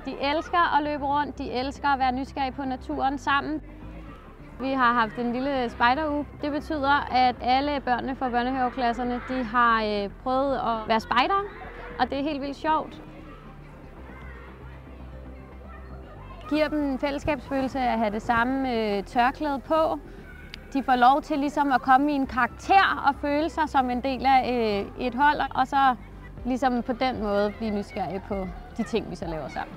De elsker at løbe rundt, de elsker at være nysgerrige på naturen sammen. Vi har haft en lille spejderuge. Det betyder, at alle børnene fra børnehaveklasserne de har prøvet at være spejdere, og det er helt vildt sjovt. Det giver dem en fællesskabsfølelse at have det samme tørklæde på. De får lov til ligesom at komme i en karakter og føle sig som en del af et hold, og så ligesom på den måde blive nysgerrige på de ting, vi så laver sammen.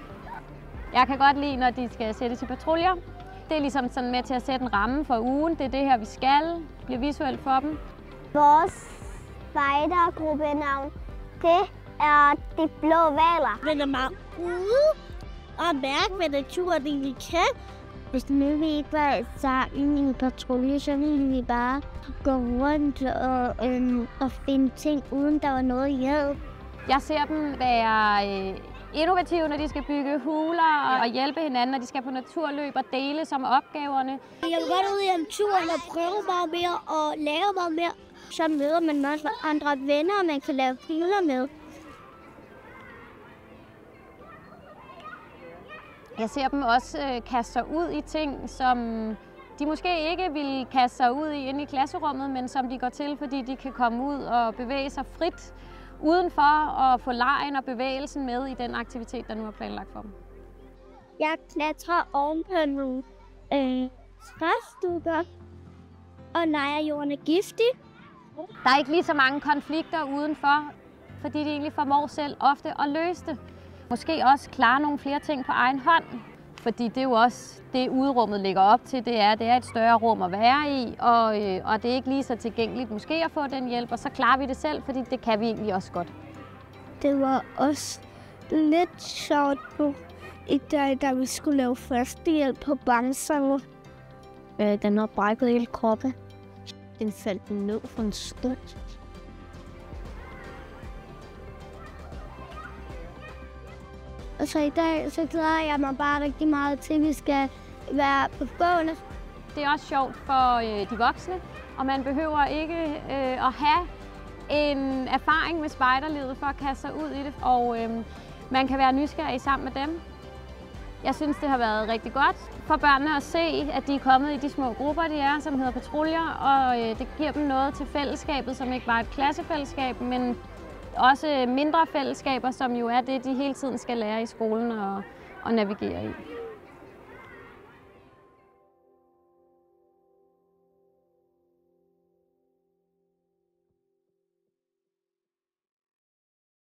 Jeg kan godt lide, når de skal sættes i patruljer. Det er ligesom sådan med til at sætte en ramme for ugen. Det er det her, vi skal. Det bliver visuelt for dem. Vores spejdergruppenavn, det er De Blå Hvaler. Vi er meget ude og mærke, hvad naturen egentlig kan. Hvis nu vi ikke var sammen i en patrulje, så ville vi bare gå rundt og finde ting, uden der var noget hjælp. Jeg ser dem være innovative, når de skal bygge huler og hjælpe hinanden, når de skal på naturløb og dele som opgaverne. Jeg vil godt ud i naturen og prøve meget mere og lære meget mere. Så møder man også andre venner, man kan lave filer med. Jeg ser dem også kaste sig ud i ting, som de måske ikke ville kaste sig ud i inde i klasserummet, men som de går til, fordi de kan komme ud og bevæge sig frit udenfor og få legen og bevægelsen med i den aktivitet, der nu er planlagt for dem. Jeg klatrer oven på nogle træstukker og leger jorden er giftig. Der er ikke lige så mange konflikter udenfor, fordi de egentlig formår selv ofte at løse det. Måske også klare nogle flere ting på egen hånd, fordi det er jo også det, uderummet ligger op til. Det er et større rum at være i, og det er ikke lige så tilgængeligt måske at få den hjælp, og så klarer vi det selv, fordi det kan vi egentlig også godt. Det var også lidt sjovt i dag, da vi skulle lave førstehjælp på Bamserne. Den har brækket hele kroppen. Den faldt ned for en stund. Og så i dag, så glæder jeg mig bare rigtig meget til, at vi skal være på bålet. Det er også sjovt for de voksne, og man behøver ikke at have en erfaring med spejderlivet for at kaste sig ud i det. Og man kan være nysgerrig sammen med dem. Jeg synes, det har været rigtig godt for børnene at se, at de er kommet i de små grupper, de er, som hedder patruljer. Og det giver dem noget til fællesskabet, som ikke bare er et klassefællesskab, men også mindre fællesskaber, som jo er det, de hele tiden skal lære i skolen og navigere i.